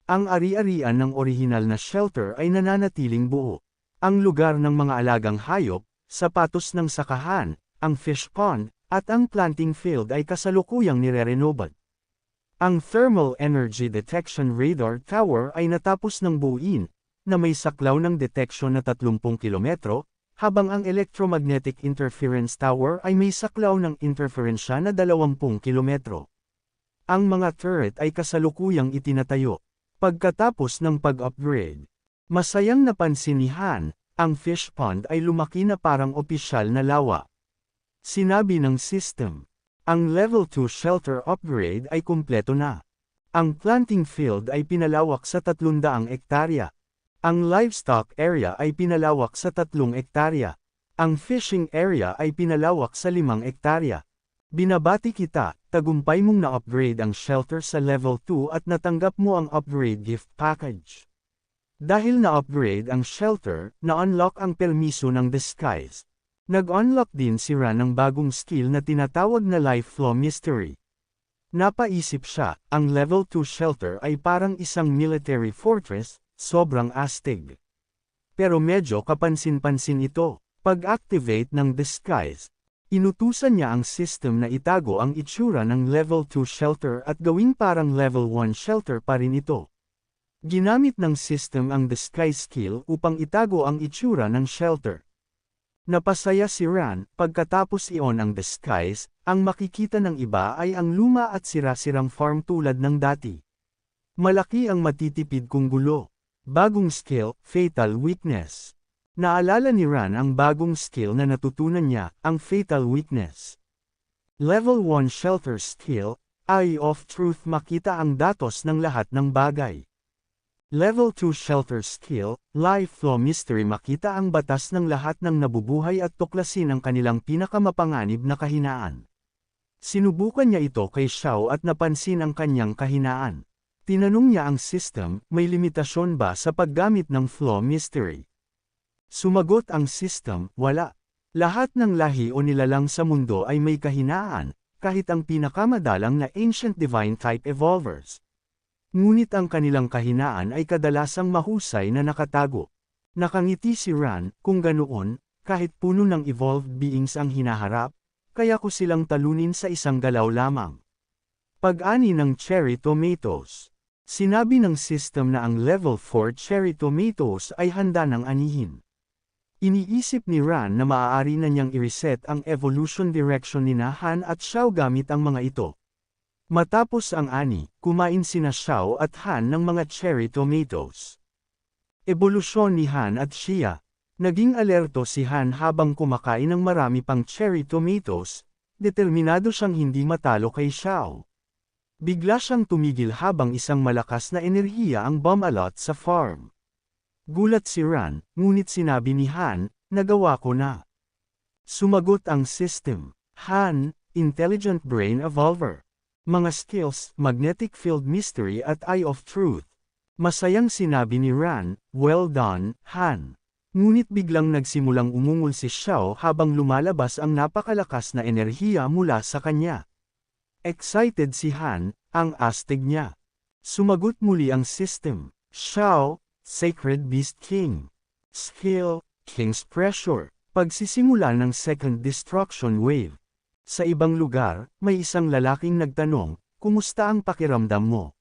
Ang ari-arian ng orihinal na shelter ay nananatiling buo. Ang lugar ng mga alagang hayop, sapatos ng sakahan, ang fish pond, at ang planting field ay kasalukuyang nire-renovad. Ang Thermal Energy Detection Radar Tower ay natapos ng buuin, na may saklaw ng deteksyon na 30 kilometro, habang ang Electromagnetic Interference Tower ay may saklaw ng interferensya na 20 kilometro. Ang mga turret ay kasalukuyang itinatayo. Pagkatapos ng pag-upgrade, masayang napansin ni Han, ang fish pond ay lumaki na parang opisyal na lawa. Sinabi ng system, ang Level 2 shelter upgrade ay kumpleto na. Ang planting field ay pinalawak sa 300 ektarya. Ang livestock area ay pinalawak sa 3 ektarya. Ang fishing area ay pinalawak sa 5 ektarya. Binabati kita, tagumpay mong na-upgrade ang shelter sa level 2 at natanggap mo ang upgrade gift package. Dahil na-upgrade ang shelter, na-unlock ang permiso ng disguise. Nag-unlock din si Ran ng bagong skill na tinatawag na Life Flow Mystery. Napaisip siya, ang level 2 shelter ay parang isang military fortress, sobrang astig. Pero medyo kapansin-pansin ito. Pag-activate ng disguise, inutusan niya ang system na itago ang itsura ng level 2 shelter at gawing parang level 1 shelter pa rin ito. Ginamit ng system ang disguise skill upang itago ang itsura ng shelter. Napasaya si Ran, pagkatapos i-on ang disguise, ang makikita ng iba ay ang luma at sira-sirang farm tulad ng dati. Malaki ang matitipid kung gulo. Bagong skill, Fatal Weakness. Naalala ni Ran ang bagong skill na natutunan niya, ang Fatal Weakness. Level 1 Shelter Skill, Eye of Truth, makita ang datos ng lahat ng bagay. Level 2 Shelter Skill, Life Flow Mystery, makita ang batas ng lahat ng nabubuhay at tuklasin ang kanilang pinakamapanganib na kahinaan. Sinubukan niya ito kay Xiao at napansin ang kanyang kahinaan. Tinanong niya ang system, may limitasyon ba sa paggamit ng Flow Mystery? Sumagot ang system, wala. Lahat ng lahi o nilalang sa mundo ay may kahinaan, kahit ang pinakamadalang na Ancient Divine Type Evolvers. Ngunit ang kanilang kahinaan ay kadalasang mahusay na nakatago. Nakangiti si Ran, kung ganoon, kahit puno ng evolved beings ang hinaharap, kaya ko silang talunin sa isang galaw lamang. Pag-ani ng cherry tomatoes. Sinabi ng system na ang level 4 cherry tomatoes ay handa ng anihin. Iniisip ni Ran na maaari na niyang i-reset ang evolution direction ni Han at Xiao gamit ang mga ito. Matapos ang ani, kumain sina Xiao at Han ng mga cherry tomatoes. Ebolusyon ni Han at Xia. Naging alerto si Han habang kumakain ng marami pang cherry tomatoes, determinado siyang hindi matalo kay Xiao. Bigla siyang tumigil habang isang malakas na enerhiya ang bumalot sa farm. Gulat si Ran, ngunit sinabi ni Han, nagawa ko na. Sumagot ang system, Han, Intelligent Brain Evolver. Mga skills, Magnetic Field Mystery at Eye of Truth. Masayang sinabi ni Ran, well done, Han. Ngunit biglang nagsimulang umungol si Xiao habang lumalabas ang napakalakas na enerhiya mula sa kanya. Excited si Han, ang astig niya. Sumagot muli ang system, Xiao, Sacred Beast King. Skill, King's Pressure. Pagsisimula ng Second Destruction Wave. Sa ibang lugar, may isang lalaking nagtanong, kumusta ang pakiramdam mo?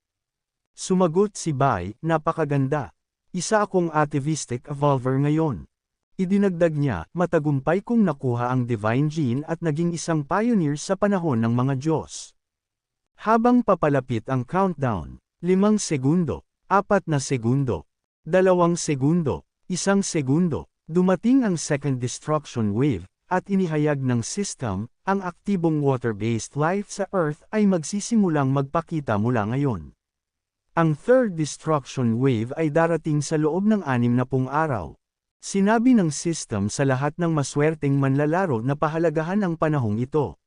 Sumagot si Bai, napakaganda. Isa akong atavistic evolver ngayon. Idinagdag niya, matagumpay kong nakuha ang Divine Gene at naging isang pioneer sa panahon ng mga Diyos. Habang papalapit ang countdown, 5 segundo, 4 na segundo, 2 segundo, 1 segundo, dumating ang Second Destruction Wave, at inihayag ng system, ang aktibong water-based life sa Earth ay magsisimulang magpakita mula ngayon. Ang Third Destruction Wave ay darating sa loob ng 60 araw. Sinabi ng system sa lahat ng maswerteng manlalaro na pahalagahan ang panahong ito.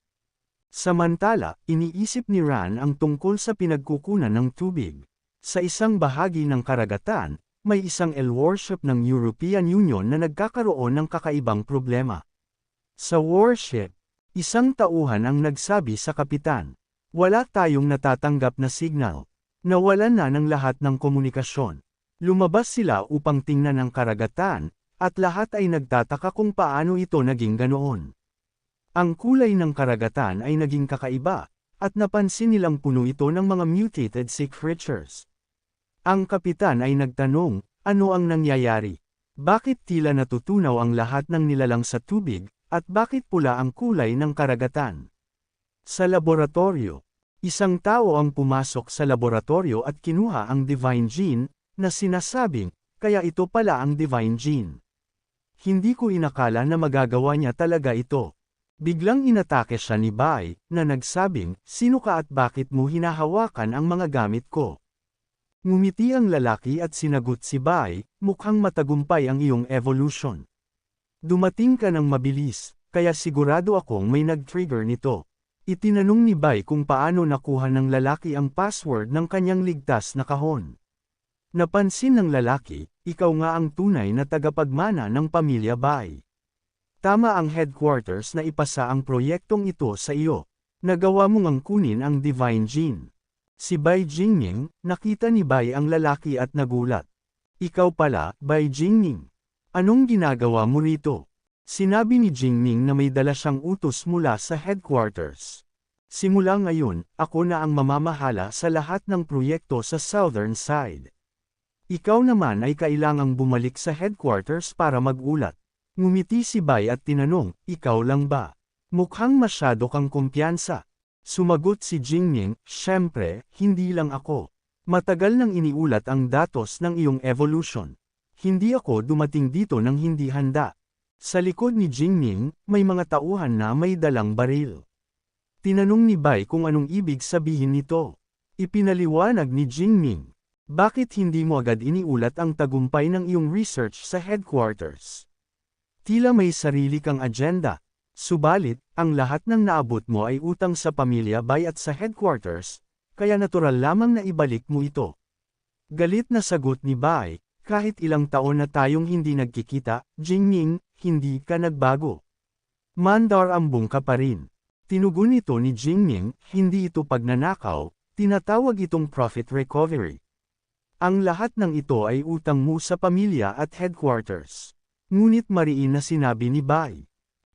Samantala, iniisip ni Ran ang tungkol sa pinagkukunan ng tubig. Sa isang bahagi ng karagatan, may isang warship ng European Union na nagkakaroon ng kakaibang problema. Sa warship, isang tauhan ang nagsabi sa kapitan, wala tayong natatanggap na signal. Nawalan na ng lahat ng komunikasyon. Lumabas sila upang tingnan ang karagatan, at lahat ay nagtataka kung paano ito naging ganoon. Ang kulay ng karagatan ay naging kakaiba, at napansin nilang puno ito ng mga mutated sea creatures. Ang kapitan ay nagtanong, ano ang nangyayari? Bakit tila natutunaw ang lahat ng nilalang sa tubig, at bakit pula ang kulay ng karagatan? Sa laboratorio, isang tao ang pumasok sa laboratorio at kinuha ang Divine Gene, na sinasabing, kaya ito pala ang Divine Gene. Hindi ko inakala na magagawa niya talaga ito. Biglang inatake siya ni Bai, na nagsabing, sino ka at bakit mo hinahawakan ang mga gamit ko? Ngumiti ang lalaki at sinagot si Bai, mukhang matagumpay ang iyong evolution. Dumating ka ng mabilis, kaya sigurado akong may nag-trigger nito. Itinanong ni Bai kung paano nakuha ng lalaki ang password ng kanyang ligtas na kahon. Napansin ng lalaki, ikaw nga ang tunay na tagapagmana ng pamilya Bai. Tama ang headquarters na ipasa ang proyektong ito sa iyo. Nagawa mong ang kunin ang Divine Gene. Si Bai Jingming, nakita ni Bai ang lalaki at nagulat. Ikaw pala, Bai Jingming. Anong ginagawa mo rito? Sinabi ni Jingming na may dala siyang utos mula sa headquarters. Simula ngayon, ako na ang mamamahala sa lahat ng proyekto sa southern side. Ikaw naman ay kailangang bumalik sa headquarters para mag-ulat. Ngumiti si Bai at tinanong, ikaw lang ba? Mukhang masyado kang kumpiyansa. Sumagot si Jingming, syempre, hindi lang ako. Matagal nang iniulat ang datos ng iyong evolution. Hindi ako dumating dito nang hindi handa. Sa likod ni Jingming, may mga tauhan na may dalang baril. Tinanong ni Bai kung anong ibig sabihin nito. Ipinaliwanag ni Jingming. Bakit hindi mo agad iniulat ang tagumpay ng iyong research sa headquarters? Tila may sarili kang agenda. Subalit, ang lahat ng naabot mo ay utang sa pamilya Bai at sa headquarters, kaya natural lamang na ibalik mo ito. Galit na sagot ni Bai, kahit ilang taon na tayong hindi nagkikita, Jingming, hindi ka nagbago. Mandarambong ka pa rin. Tinugon ito ni Jingming, hindi ito pagnanakaw, tinatawag itong profit recovery. Ang lahat ng ito ay utang mo sa pamilya at headquarters. Ngunit mariin na sinabi ni Bai.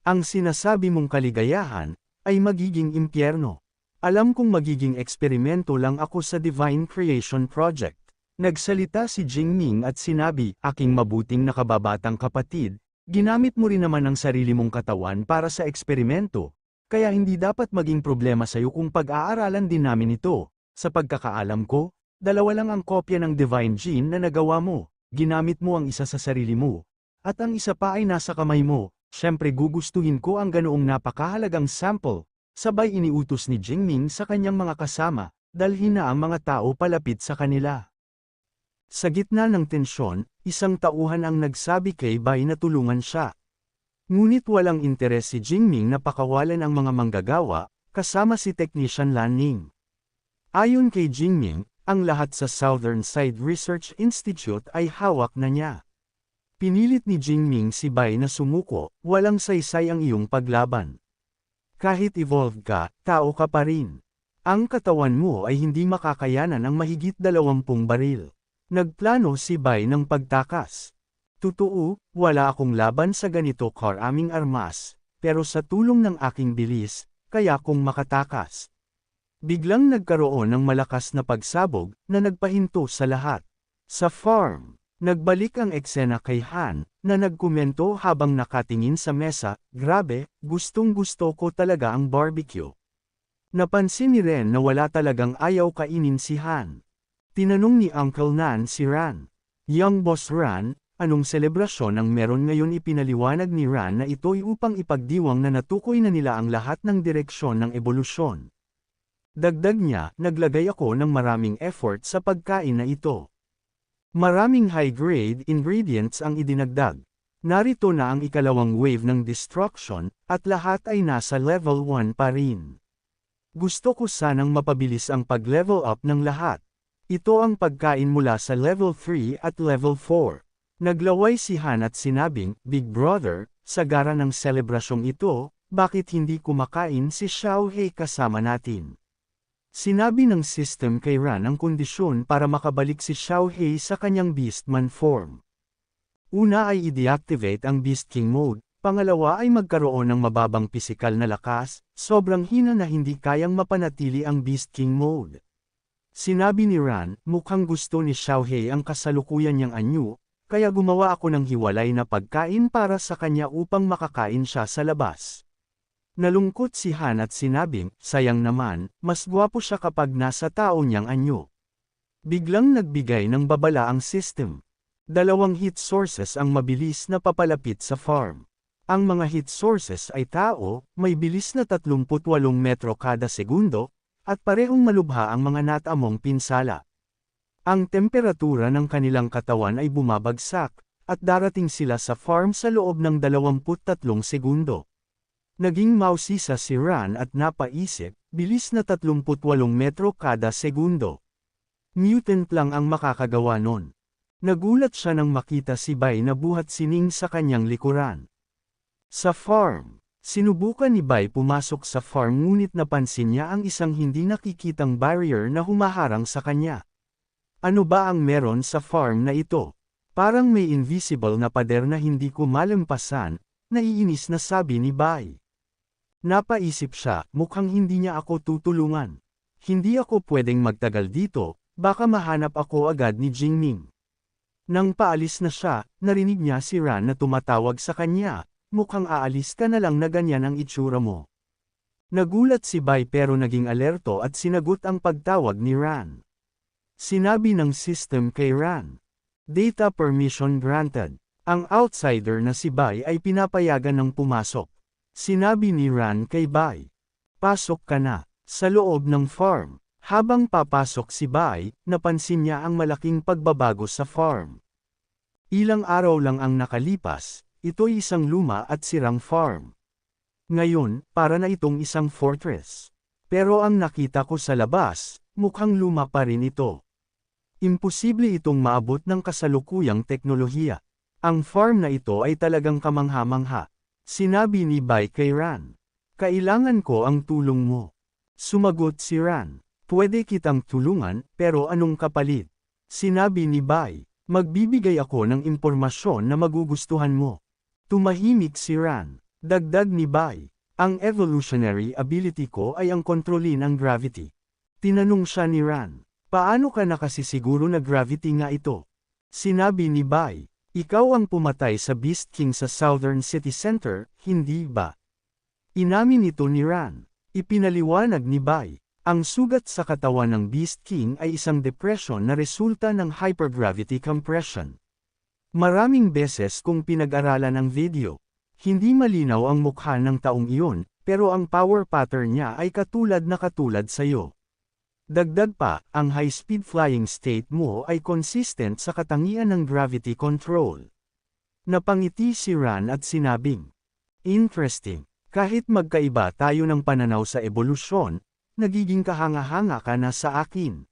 Ang sinasabi mong kaligayahan, ay magiging impyerno. Alam kong magiging eksperimento lang ako sa Divine Creation Project. Nagsalita si Jingming at sinabi, aking mabuting nakababatang kapatid, ginamit mo rin naman ang sarili mong katawan para sa eksperimento, kaya hindi dapat maging problema sa iyo kung pag-aaralan din namin ito. Sa pagkakaalam ko, dalawa lang ang kopya ng Divine Gene na nagawa mo, ginamit mo ang isa sa sarili mo. At ang isa pa ay nasa kamay mo, syempre gugustuhin ko ang ganoong napakahalagang sample. Sabay iniutos ni Jingming sa kanyang mga kasama, dalhin na ang mga tao palapit sa kanila. Sa gitna ng tensyon, isang tauhan ang nagsabi kay Bai na tulungan siya. Ngunit walang interes si Jingming na pakawalan ang mga manggagawa, kasama si Technician Lan Ning. Ayon kay Jingming, ang lahat sa Southern Side Research Institute ay hawak na niya. Pinilit ni Jingming si Bai na sumuko, walang saysay ang iyong paglaban. Kahit evolved ka, tao ka pa rin. Ang katawan mo ay hindi makakayanan ang mahigit 20 baril. Nagplano si Bai ng pagtakas. Totoo, wala akong laban sa ganito karaming armas, pero sa tulong ng aking bilis, kaya kong makatakas. Biglang nagkaroon ng malakas na pagsabog, na nagpahinto sa lahat. Sa farm. Nagbalik ang eksena kay Han, na nagkomento habang nakatingin sa mesa, grabe, gustong-gusto ko talaga ang barbecue. Napansin ni Ren na wala talagang ayaw kainin si Han. Tinanong ni Uncle Nan si Ran. Young Boss Ran, anong selebrasyon ang meron ngayon? Ipinaliwanag ni Ran na ito'y upang ipagdiwang na natukoy na nila ang lahat ng direksyon ng ebolusyon. Dagdag niya, naglagay ako ng maraming effort sa pagkain na ito. Maraming high-grade ingredients ang idinagdag. Narito na ang ikalawang wave ng destruction, at lahat ay nasa level 1 pa rin. Gusto ko sanang mapabilis ang pag-level up ng lahat. Ito ang pagkain mula sa level 3 at level 4. Naglaway si Han at sinabing, Big Brother, sa gara ng selebrasyong ito, bakit hindi kumakain si Xiao He kasama natin? Sinabi ng system kay Ran ang kondisyon para makabalik si Xiaohei sa kanyang Beastman form. Una ay i-deactivate ang Beast King mode, pangalawa ay magkaroon ng mababang pisikal na lakas, sobrang hina na hindi kayang mapanatili ang Beast King mode. Sinabi ni Ran, mukhang gusto ni Xiaohei ang kasalukuyan niyang anyo, kaya gumawa ako ng hiwalay na pagkain para sa kanya upang makakain siya sa labas. Nalungkot si Han at sinabing, sayang naman, mas gwapo siya kapag nasa tao niyang anyo. Biglang nagbigay ng babala ang system. Dalawang heat sources ang mabilis na papalapit sa farm. Ang mga heat sources ay tao, may bilis na 38 metro kada segundo, at parehong malubha ang mga natamong pinsala. Ang temperatura ng kanilang katawan ay bumabagsak, at darating sila sa farm sa loob ng 23 segundo. Naging mausisa si Ran at napaisip, bilis na 38 metro kada segundo. Mutant lang ang makakagawa nun. Nagulat siya nang makita si Bai na buhat sining sa kanyang likuran. Sa farm, sinubukan ni Bai pumasok sa farm ngunit napansin niya ang isang hindi nakikitang barrier na humaharang sa kanya. Ano ba ang meron sa farm na ito? Parang may invisible na pader na hindi ko malampasan, naiinis na sabi ni Bai. Napaisip siya, mukhang hindi niya ako tutulungan. Hindi ako pwedeng magtagal dito, baka mahanap ako agad ni Jingming. Nang paalis na siya, narinig niya si Ran na tumatawag sa kanya, mukhang aalis ka na lang na ganyan ang itsura mo. Nagulat si Bai pero naging alerto at sinagot ang pagtawag ni Ran. Sinabi ng system kay Ran. Data permission granted. Ang outsider na si Bai ay pinapayagan ng pumasok. Sinabi ni Ran kay Bai. Pasok ka na. Sa loob ng farm. Habang papasok si Bai, napansin niya ang malaking pagbabago sa farm. Ilang araw lang ang nakalipas, ito'y isang luma at sirang farm. Ngayon, para na itong isang fortress. Pero ang nakita ko sa labas, mukhang luma pa rin ito. Imposible itong maabot ng kasalukuyang teknolohiya. Ang farm na ito ay talagang kamangha-mangha. Sinabi ni Bai kay Ran. Kailangan ko ang tulong mo. Sumagot si Ran. Pwede kitang tulungan, pero anong kapalit? Sinabi ni Bai. Magbibigay ako ng impormasyon na magugustuhan mo. Tumahimik si Ran. Dagdag ni Bai. Ang evolutionary ability ko ay ang kontrolin ang gravity. Tinanong siya ni Ran. Paano ka nakasisiguro na gravity nga ito? Sinabi ni Bai. Ikaw ang pumatay sa Beast King sa Southern City Center, hindi ba? Inamin ito ni Ran. Ipinaliwanag ni Bai. Ang sugat sa katawan ng Beast King ay isang depression na resulta ng hypergravity compression. Maraming beses kung pinag-aralan ang video. Hindi malinaw ang mukha ng taong iyon, pero ang power pattern niya ay katulad sa'yo. Dagdag pa, ang high-speed flying state mo ay consistent sa katangian ng gravity control. Napangiti si Ran at sinabing, interesting, kahit magkaiba tayo ng pananaw sa ebolusyon, nagiging kahanga-hanga ka na sa akin.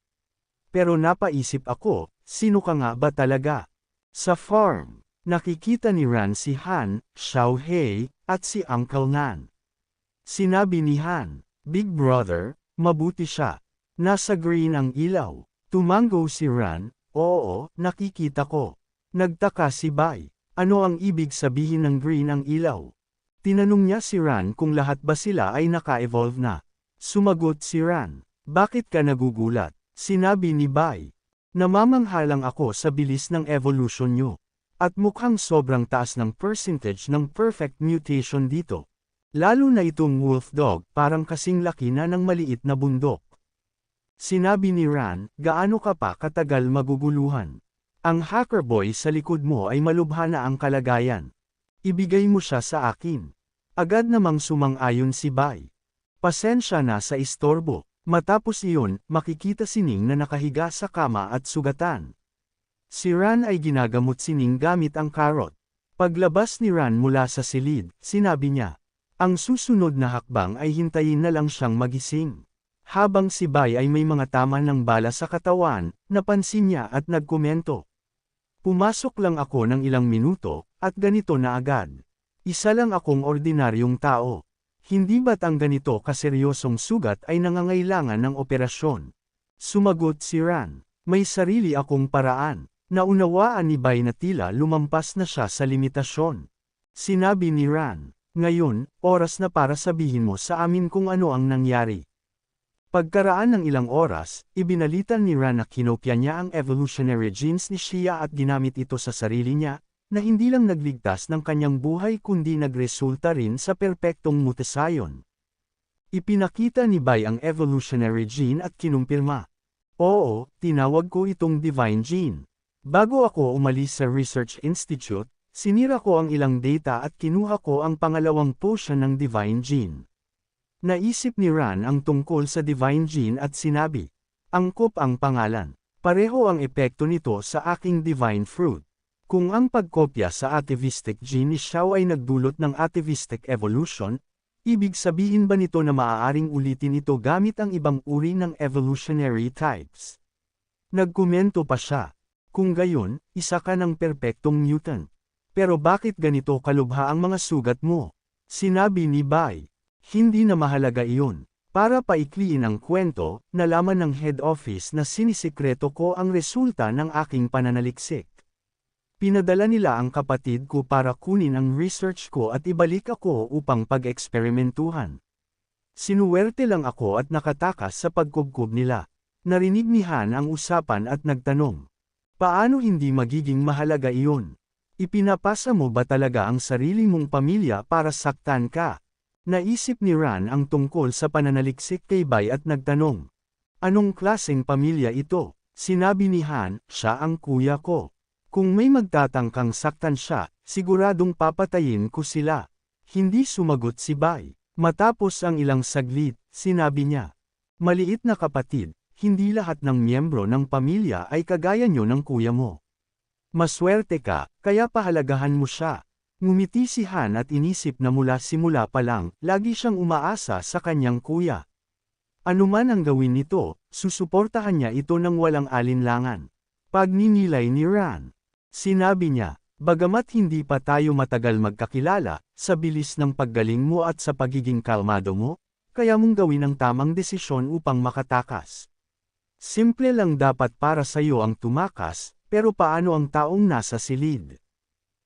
Pero napaisip ako, sino ka nga ba talaga? Sa farm, nakikita ni Ran si Han, Xiaohei, at si Uncle Nan. Sinabi ni Han, Big Brother, mabuti siya. Nasa green ang ilaw. Tumango si Ran, oo, nakikita ko. Nagtaka si Bai. Ano ang ibig sabihin ng green ang ilaw? Tinanong niya si Ran kung lahat ba sila ay naka-evolve na. Sumagot si Ran. Bakit ka nagugulat? Sinabi ni Bai. Namamanghalang ako sa bilis ng evolution nyo. At mukhang sobrang taas ng percentage ng perfect mutation dito. Lalo na itong wolf dog, parang kasing laki na ng maliit na bundok. Sinabi ni Ran, gaano ka pa katagal maguguluhan? Ang hacker boy sa likod mo ay malubha na ang kalagayan. Ibigay mo siya sa akin. Agad namang sumang-ayon si Bai. Pasensya na sa istorbo. Matapos iyon, makikita si Ning na nakahiga sa kama at sugatan. Si Ran ay ginagamot si Ning gamit ang karot. Paglabas ni Ran mula sa silid, sinabi niya, ang susunod na hakbang ay hintayin na lang siyang magising. Habang si Bai ay may mga tama ng bala sa katawan, napansin niya at nagkomento. Pumasok lang ako ng ilang minuto, at ganito na agad. Isa lang akong ordinaryong tao. Hindi ba't ang ganito kaseryosong sugat ay nangangailangan ng operasyon? Sumagot si Ran. May sarili akong paraan. Naunawaan ni Bai na tila lumampas na siya sa limitasyon. Sinabi ni Ran, ngayon, oras na para sabihin mo sa amin kung ano ang nangyari. Pagkaraan ng ilang oras, ibinalitan ni Ran na kinopya niya ang evolutionary genes ni Shia at ginamit ito sa sarili niya, na hindi lang nagligtas ng kanyang buhay kundi nagresulta rin sa perpektong mutasayon. Ipinakita ni Bai ang evolutionary gene at kinumpirma. Oo, tinawag ko itong divine gene. Bago ako umalis sa Research Institute, sinira ko ang ilang data at kinuha ko ang pangalawang portion ng divine gene. Naisip ni Ran ang tungkol sa divine gene at sinabi, angkop ang pangalan. Pareho ang epekto nito sa aking divine fruit. Kung ang pagkopya sa atavistic gene ni Xiao ay nagdulot ng atavistic evolution, ibig sabihin ba nito na maaaring ulitin ito gamit ang ibang uri ng evolutionary types? Nagkomento pa siya. Kung gayon, isa ka ng perpektong mutant. Pero bakit ganito kalubha ang mga sugat mo? Sinabi ni Bai. Hindi na mahalaga iyon. Para paikliin ang kwento, nalaman ng head office na sinisikreto ko ang resulta ng aking pananaliksik. Pinadala nila ang kapatid ko para kunin ang research ko at ibalik ako upang pag-eksperimentuhan. Sinuwerte lang ako at nakatakas sa pagkubkob nila. Narinig ni Han ang usapan at nagtanong. Paano hindi magiging mahalaga iyon? Ipinapasa mo ba talaga ang sarili mong pamilya para saktan ka? Naisip ni Ran ang tungkol sa pananaliksik kay Bai at nagtanong. Anong klaseng pamilya ito? Sinabi ni Han, siya ang kuya ko. Kung may magtatangkang saktan siya, siguradong papatayin ko sila. Hindi sumagot si Bai. Matapos ang ilang saglit, sinabi niya. Maliit na kapatid, hindi lahat ng miyembro ng pamilya ay kagaya nyo ng kuya mo. Maswerte ka, kaya pahalagahan mo siya. Ngumiti si Han at inisip na mula simula pa lang, lagi siyang umaasa sa kanyang kuya. Ano man ang gawin nito, susuportahan niya ito ng walang alinlangan. Pagninilay ni Ran. Sinabi niya, bagamat hindi pa tayo matagal magkakilala, sa bilis ng paggaling mo at sa pagiging kalmado mo, kaya mong gawin ang tamang desisyon upang makatakas. Simple lang dapat para sa iyo ang tumakas, pero paano ang taong nasa silid?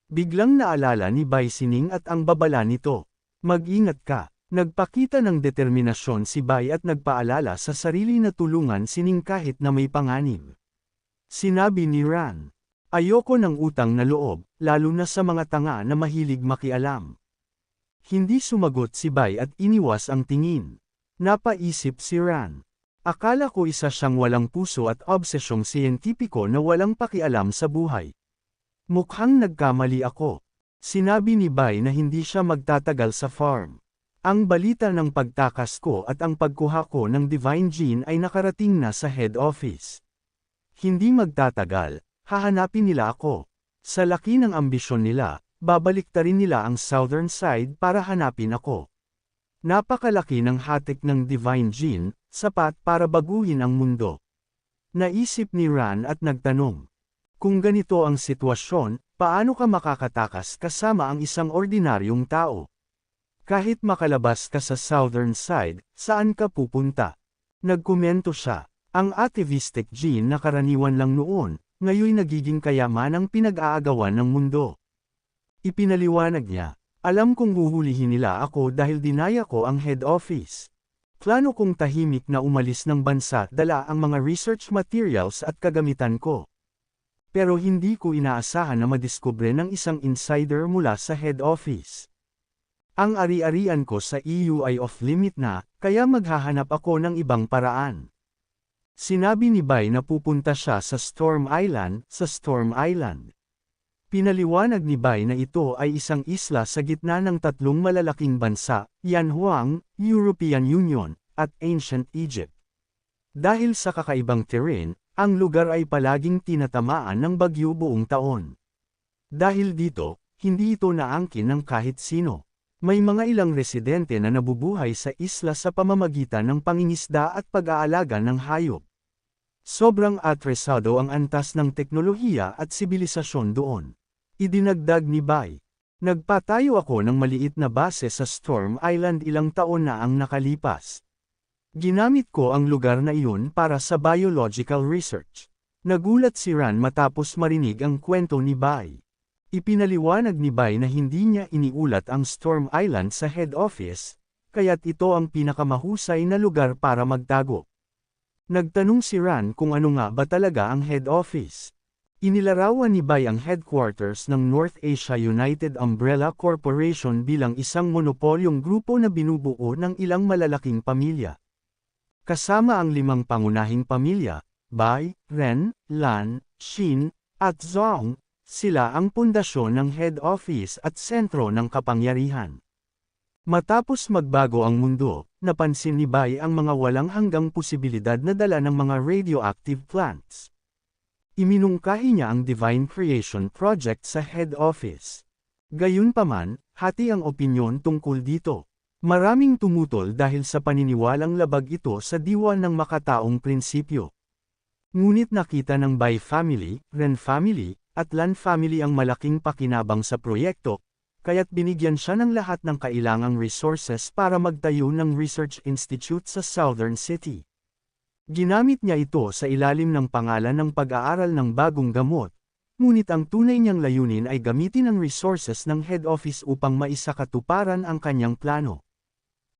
Biglang naalala ni Bai Sining at ang babala nito. Mag-ingat ka. Nagpakita ng determinasyon si Bai at nagpaalala sa sarili na tulungan Sining kahit na may panganib. Sinabi ni Ran. Ayoko ng utang na loob, lalo na sa mga tanga na mahilig makialam. Hindi sumagot si Bai at iniwas ang tingin. Napaisip si Ran. Akala ko isa siyang walang puso at obsesyong siyentipiko na walang pakialam sa buhay. Mukhang nagkamali ako. Sinabi ni Bai na hindi siya magtatagal sa farm. Ang balita ng pagtakas ko at ang pagkuha ko ng divine gene ay nakarating na sa head office. Hindi magtatagal, hahanapin nila ako. Sa laki ng ambisyon nila, babaliktarin nila ang southern side para hanapin ako. Napakalaki ng hatik ng divine gene, sapat para baguhin ang mundo. Naisip ni Ran at nagtanong. Kung ganito ang sitwasyon, paano ka makakatakas kasama ang isang ordinaryong tao? Kahit makalabas ka sa southern side, saan ka pupunta? Nagkomento siya, ang atavistic gene na karaniwan lang noon, ngayon nagiging kayamanang pinag-aagawan ng mundo. Ipinaliwanag niya, alam kong huhulihin nila ako dahil dinaya ko ang head office. Plano kong tahimik na umalis ng bansa dala ang mga research materials at kagamitan ko. Pero hindi ko inaasahan na madiskubre ng isang insider mula sa head office. Ang ari-arian ko sa EU ay off-limit na, kaya maghahanap ako ng ibang paraan. Sinabi ni Bai na pupunta siya sa Storm Island, Pinaliwanag ni Bai na ito ay isang isla sa gitna ng tatlong malalaking bansa, Yanhuang, European Union, at Ancient Egypt. Dahil sa kakaibang terrain, ang lugar ay palaging tinatamaan ng bagyo buong taon. Dahil dito, hindi ito naangkin ng kahit sino. May mga ilang residente na nabubuhay sa isla sa pamamagitan ng pangingisda at pag-aalaga ng hayop. Sobrang atresado ang antas ng teknolohiya at sibilisasyon doon. Idinagdag ni Bai. Nagpatayo ako ng maliit na base sa Storm Island ilang taon na ang nakalipas. Ginamit ko ang lugar na iyon para sa biological research. Nagulat si Ran matapos marinig ang kwento ni Bai. Ipinaliwanag ni Bai na hindi niya iniulat ang Storm Island sa head office, kaya't ito ang pinakamahusay na lugar para magtago. Nagtanong si Ran kung ano nga ba talaga ang head office. Inilarawan ni Bai ang headquarters ng North Asia United Umbrella Corporation bilang isang monopolyong grupo na binubuo ng ilang malalaking pamilya. Kasama ang 5 pangunahing pamilya, Bai, Ren, Lan, Xin, at Zhong, sila ang pundasyon ng head office at sentro ng kapangyarihan. Matapos magbago ang mundo, napansin ni Bai ang mga walang hanggang posibilidad na dala ng mga radioactive plants. Iminungkahi niya ang Divine Creation Project sa head office. Gayunpaman, hati ang opinyon tungkol dito. Maraming tumutol dahil sa paniniwalang labag ito sa diwa ng makataong prinsipyo. Ngunit nakita ng Bai family, Ren family, at Lan family ang malaking pakinabang sa proyekto, kaya't binigyan siya ng lahat ng kailangang resources para magtayo ng research institute sa Southern City. Ginamit niya ito sa ilalim ng pangalan ng pag-aaral ng bagong gamot, ngunit ang tunay niyang layunin ay gamitin ang resources ng head office upang maisakatuparan ang kanyang plano.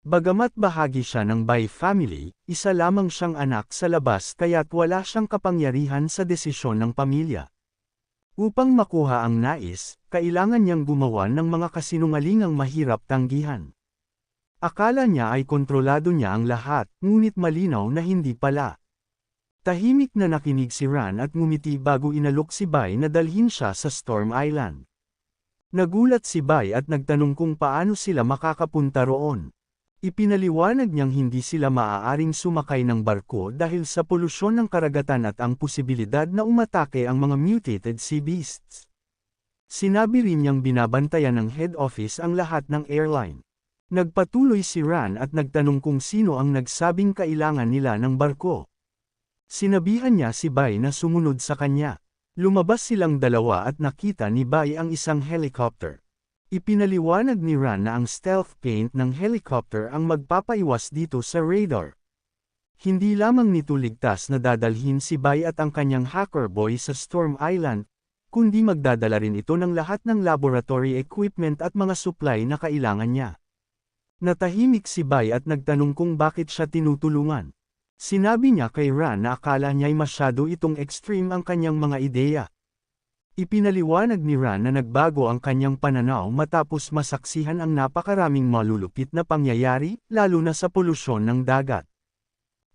Bagamat bahagi siya ng Bai family, isa lamang siyang anak sa labas kaya't wala siyang kapangyarihan sa desisyon ng pamilya. Upang makuha ang nais, kailangan niyang gumawa ng mga kasinungalingang mahirap tanggihan. Akala niya ay kontrolado niya ang lahat, ngunit malinaw na hindi pala. Tahimik na nakinig si Ran at ngumiti bago inalok si Bai na dalhin siya sa Storm Island. Nagulat si Bai at nagtanong kung paano sila makakapunta roon. Ipinaliwanag niyang hindi sila maaaring sumakay ng barko dahil sa polusyon ng karagatan at ang posibilidad na umatake ang mga mutated sea beasts. Sinabi rin niyang binabantayan ng head office ang lahat ng airline. Nagpatuloy si Ran at nagtanong kung sino ang nagsabing kailangan nila ng barko. Sinabihan niya si Bai na sumunod sa kanya. Lumabas silang dalawa at nakita ni Bai ang isang helicopter. Ipinaliwanag ni Ran na ang stealth paint ng helicopter ang magpapaiwas dito sa radar. Hindi lamang nito ligtas na dadalhin si Bai at ang kanyang hacker boy sa Storm Island, kundi magdadala rin ito ng lahat ng laboratory equipment at mga supply na kailangan niya. Natahimik si Bai at nagtanong kung bakit siya tinutulungan. Sinabi niya kay Ran na akala niya'y masyado itong extreme ang kanyang mga ideya. Ipinaliwanag ni Ran na nagbago ang kanyang pananaw matapos masaksihan ang napakaraming malulupit na pangyayari, lalo na sa polusyon ng dagat.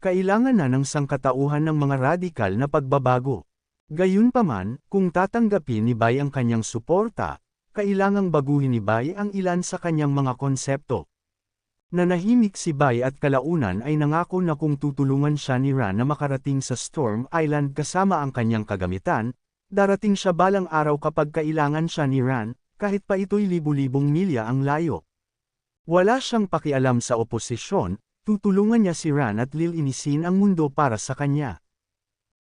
Kailangan na ng sangkatauhan ng mga radikal na pagbabago. Gayunpaman, kung tatanggapin ni Bai ang kanyang suporta, kailangang baguhin ni Bai ang ilan sa kanyang mga konsepto. Nanahimik si Bai at kalaunan ay nangako na kung tutulungan siya ni Ran na makarating sa Storm Island kasama ang kanyang kagamitan, darating siya balang araw kapag kailangan siya ni Ran, kahit pa ito'y libu-libong milya ang layo. Wala siyang pakialam sa oposisyon, tutulungan niya si Ran at lilinisin ang mundo para sa kanya.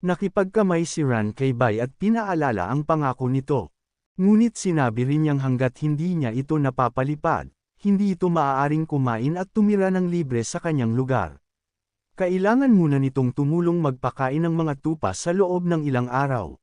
Nakipagkamay si Ran kay Bai at pinaalala ang pangako nito. Ngunit sinabi rin niyang hanggat hindi niya ito napapalipad, hindi ito maaaring kumain at tumira ng libre sa kanyang lugar. Kailangan muna nitong tumulong magpakain ng mga tupa sa loob ng ilang araw.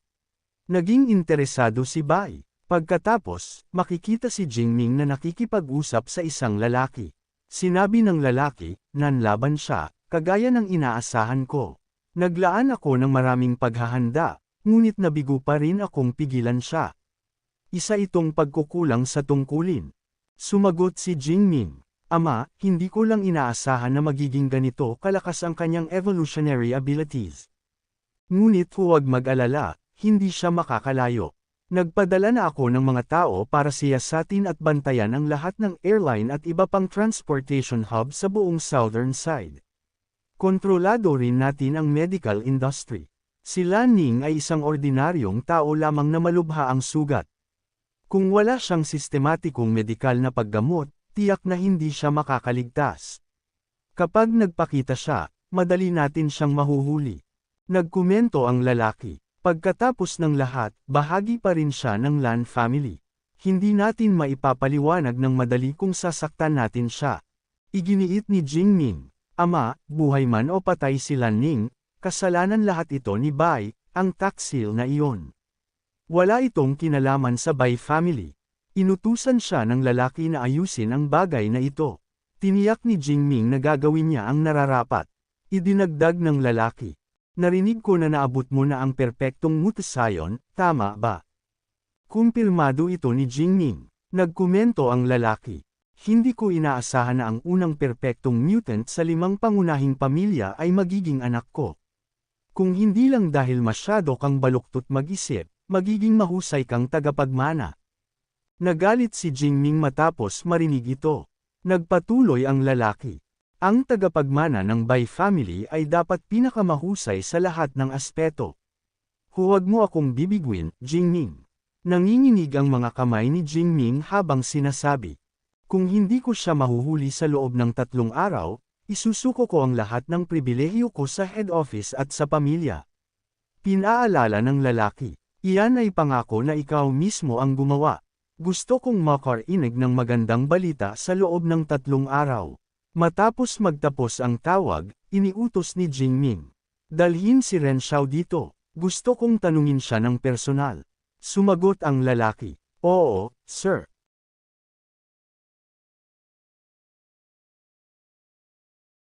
Naging interesado si Bai. Pagkatapos, makikita si Jingming na nakikipag-usap sa isang lalaki. Sinabi ng lalaki, nanlaban siya, kagaya ng inaasahan ko. Naglaan ako ng maraming paghahanda, ngunit nabigo pa rin akong pigilan siya. Isa itong pagkukulang sa tungkulin. Sumagot si Jingming, Ama, hindi ko lang inaasahan na magiging ganito kalakas ang kanyang evolutionary abilities. Ngunit huwag mag-alala, hindi siya makakalayo. Nagpadala na ako ng mga tao para siyasatin at bantayan ang lahat ng airline at iba pang transportation hub sa buong southern side. Kontrolado rin natin ang medical industry. Si Lan Ning ay isang ordinaryong tao lamang na malubha ang sugat. Kung wala siyang sistematikong medikal na paggamot, tiyak na hindi siya makakaligtas. Kapag nagpakita siya, madali natin siyang mahuhuli. Nagkomento ang lalaki. Pagkatapos ng lahat, bahagi pa rin siya ng Lan family. Hindi natin maipapaliwanag ng madali kung sasaktan natin siya. Iginiit ni Jingming, Ama, buhay man o patay si Lanning, kasalanan lahat ito ni Bai, ang taksil na iyon. Wala itong kinalaman sa Bai family. Inutusan siya ng lalaki na ayusin ang bagay na ito. Tiniyak ni Jingming na gagawin niya ang nararapat. Idinagdag ng lalaki. Narinig ko na naabot mo na ang perpektong mutasayon, tama ba? Kumpirmado ito ni Jingming. Nagkomento ang lalaki. Hindi ko inaasahan na ang unang perpektong mutant sa 5 pangunahing pamilya ay magiging anak ko. Kung hindi lang dahil masyado kang baluktot mag-isip, magiging mahusay kang tagapagmana. Nagalit si Jingming matapos marinig ito. Nagpatuloy ang lalaki. Ang tagapagmana ng Bai family ay dapat pinakamahusay sa lahat ng aspeto. Huwag mo akong bibigwin, Jingming. Nanginginig ang mga kamay ni Jingming habang sinasabi. Kung hindi ko siya mahuhuli sa loob ng 3 araw, isusuko ko ang lahat ng pribilehiyo ko sa head office at sa pamilya. Pinaalala ng lalaki. Iyan ay pangako na ikaw mismo ang gumawa. Gusto kong makarinig ng magandang balita sa loob ng 3 araw. Matapos magtapos ang tawag, iniutos ni Jingming. Dalhin si Ren Xiao dito. Gusto kong tanungin siya ng personal. Sumagot ang lalaki. Oo, sir.